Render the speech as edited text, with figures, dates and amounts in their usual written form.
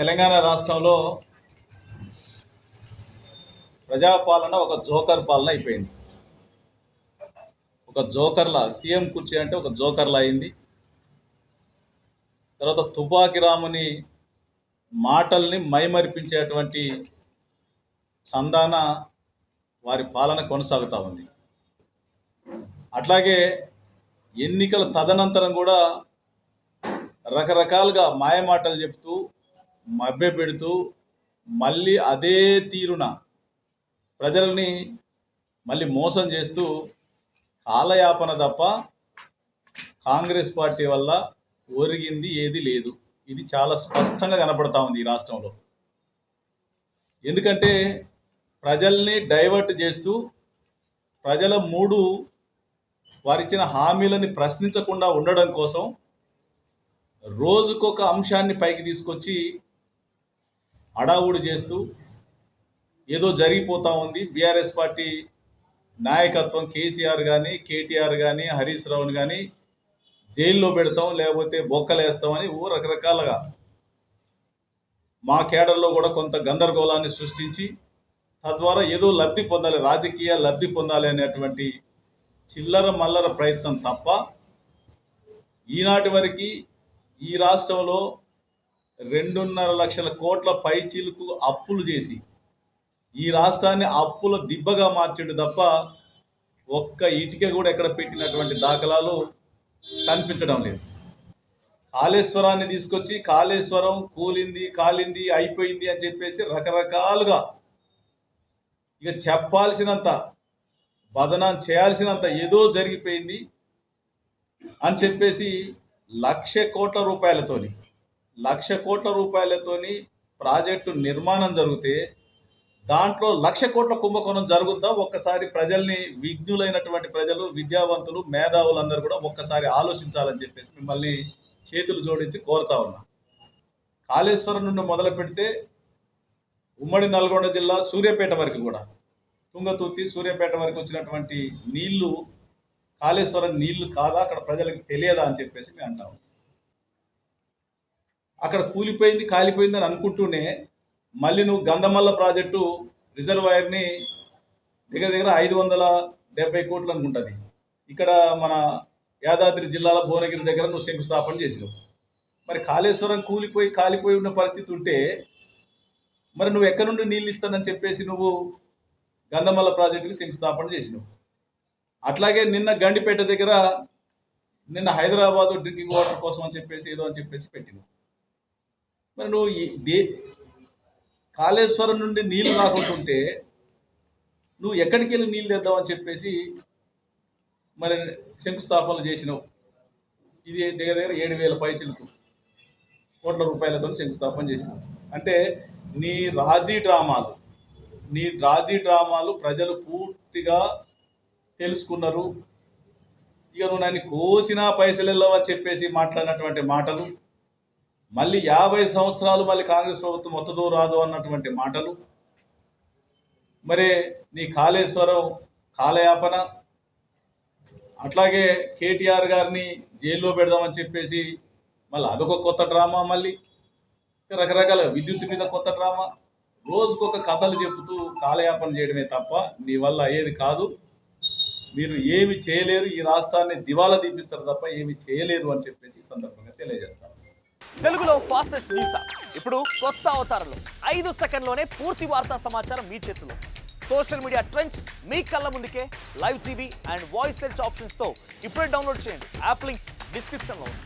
తెలంగాణ రాష్ట్రంలో ప్రజాపాలన ఒక జోకర్ పాలన అయిపోయింది. ఒక జోకర్లా సీఎం కుర్చీ అంటే ఒక జోకర్లా అయింది. తర్వాత తుపాకి రాముని మాటల్ని మైమరిపించేటువంటి చందాన వారి పాలన కొనసాగుతూ ఉంది. అట్లాగే ఎన్నికల తదనంతరం కూడా రకరకాలుగా మాయమాటలు చెప్తూ మభ్యపెడుతూ మళ్ళీ అదే తీరున ప్రజల్ని మళ్ళీ మోసం చేస్తూ కాలయాపన తప్ప కాంగ్రెస్ పార్టీ వల్ల ఒరిగింది ఏది లేదు. ఇది చాలా స్పష్టంగా కనపడతా ఉంది ఈ రాష్ట్రంలో. ఎందుకంటే ప్రజల్ని డైవర్ట్ చేస్తూ ప్రజల మూడు వారిచ్చిన హామీలని ప్రశ్నించకుండా ఉండడం కోసం రోజుకొక అంశాన్ని పైకి తీసుకొచ్చి అడావుడు చేస్తూ ఏదో జరిగిపోతూ ఉంది. బీఆర్ఎస్ పార్టీ నాయకత్వం కేసీఆర్ కానీ కేటీఆర్ కానీ హరీష్ రావుని కానీ జైల్లో పెడతాం లేకపోతే బొక్కలేస్తామని రకరకాలుగా మా కేడర్లో కూడా కొంత గందరగోళాన్ని సృష్టించి తద్వారా ఏదో లబ్ధి పొందాలి, రాజకీయ లబ్ధి పొందాలి అనేటువంటి చిల్లర మల్లర ప్రయత్నం తప్ప ఈనాటి వరకు ఈ రాష్ట్రంలో 2.5 లక్షల కోట్ల పైచీలకు అప్పులు చేసి ఈ రాష్ట్రాన్ని అప్పుల దిబ్బగా మార్చిండు తప్ప ఒక్క ఇటుక కూడా ఎక్కడ పెట్టినటువంటి దాఖలాలు కనిపించడం లేదు. కాళేశ్వరాన్ని తీసుకొచ్చి కాళేశ్వరం కూలింది కాలింది అయిపోయింది అని చెప్పేసి రకరకాలుగా ఇక చెప్పాల్సినంత బదనాం చేయాల్సినంత ఏదో జరిగిపోయింది అని చెప్పేసి 1,00,000 కోట్ల రూపాయలతోని ప్రాజెక్టు నిర్మాణం జరిగితే దాంట్లో 1,00,000 కోట్ల కుంభకోణం జరుగుద్దా? ఒక్కసారి ప్రజల్ని, విజ్ఞులైనటువంటి ప్రజలు, విద్యావంతులు, మేధావులందరూ కూడా ఒక్కసారి ఆలోచించాలని చెప్పేసి మిమ్మల్ని చేతులు జోడించి కోరుతా ఉన్నా. కాళేశ్వరం నుండి మొదలు పెడితే ఉమ్మడి నల్గొండ జిల్లా సూర్యాపేట వరకు కూడా తుంగతుర్తి సూర్యాపేట వరకు వచ్చినటువంటి నీళ్లు కాళేశ్వరం నీళ్లు కాదా, అక్కడ ప్రజలకు తెలియదా అని చెప్పేసి మేము అంటాము. అక్కడ కూలిపోయింది కాలిపోయింది అని అనుకుంటూనే మళ్ళీ నువ్వు గంధమల్ల ప్రాజెక్టు రిజర్వాయర్ని దగ్గర 570 కోట్లు అనుకుంటుంది. ఇక్కడ మన యాదాద్రి జిల్లాల భువనగిరి దగ్గర నువ్వు శంకుస్థాపన చేసినావు. మరి కాళేశ్వరం కూలిపోయి కాలిపోయి ఉన్న పరిస్థితి ఉంటే మరి నువ్వు ఎక్కడి నుండి నీళ్ళు ఇస్తానని చెప్పేసి నువ్వు గంధమల్ల ప్రాజెక్టుకి శంకుస్థాపన చేసినావు. అట్లాగే నిన్న గండిపేట దగ్గర నిన్న హైదరాబాదు డ్రింకింగ్ వాటర్ కోసం అని చెప్పేసి ఏదో అని చెప్పేసి పెట్టినావు. మరి నువ్వు కాళేశ్వరం నుండి నీళ్లు రాకుంటుంటే నువ్వు ఎక్కడికి వెళ్ళి నీళ్ళు తెద్దామని చెప్పేసి మరి శంకుస్థాపనలు చేసినావు. ఇది దగ్గర 7,000 పైచిలకు కోట్ల రూపాయలతో శంకుస్థాపన చేసినావు. అంటే నీ రాజీ డ్రామాలు ప్రజలు పూర్తిగా తెలుసుకున్నారు. ఇక నువ్వు నన్ను కోసినా పైసలు వెళ్ళవని చెప్పేసి మాట్లాడినటువంటి మాటలు, మళ్ళీ 50 సంవత్సరాలు మళ్ళీ కాంగ్రెస్ ప్రభుత్వం వత్తదో రాదో అన్నటువంటి మాటలు, మరి నీ కాళేశ్వరం కాలయాపన, అట్లాగే కేటీఆర్ గారిని జైల్లో పెడదామని చెప్పేసి మళ్ళీ అదొక కొత్త డ్రామా, మళ్ళీ రకరకాల విద్యుత్ మీద కొత్త డ్రామా, రోజుకొక కథలు చెబుతూ కాలయాపన చేయడమే తప్ప నీ వల్ల అయ్యేది కాదు. మీరు ఏమి చేయలేరు, ఈ రాష్ట్రాన్ని దివాలా తీపిస్తారు తప్ప ఏమి చేయలేరు అని చెప్పేసి ఈ సందర్భంగా తెలియజేస్తాను. తెలుగులో ఫాస్టెస్ట్ న్యూస్ ఇప్పుడు కొత్త అవతారంలో 5 సెకండ్లోనే పూర్తి వార్తా సమాచారం మీ చేతిలో. సోషల్ మీడియా ట్రెండ్స్ మీ కళ్ళ ముందుకే live TV and voice search ఆప్షన్స్తో ఇప్పుడే డౌన్లోడ్ చేయండి. యాప్ లింక్ డిస్క్రిప్షన్లో ఉంది.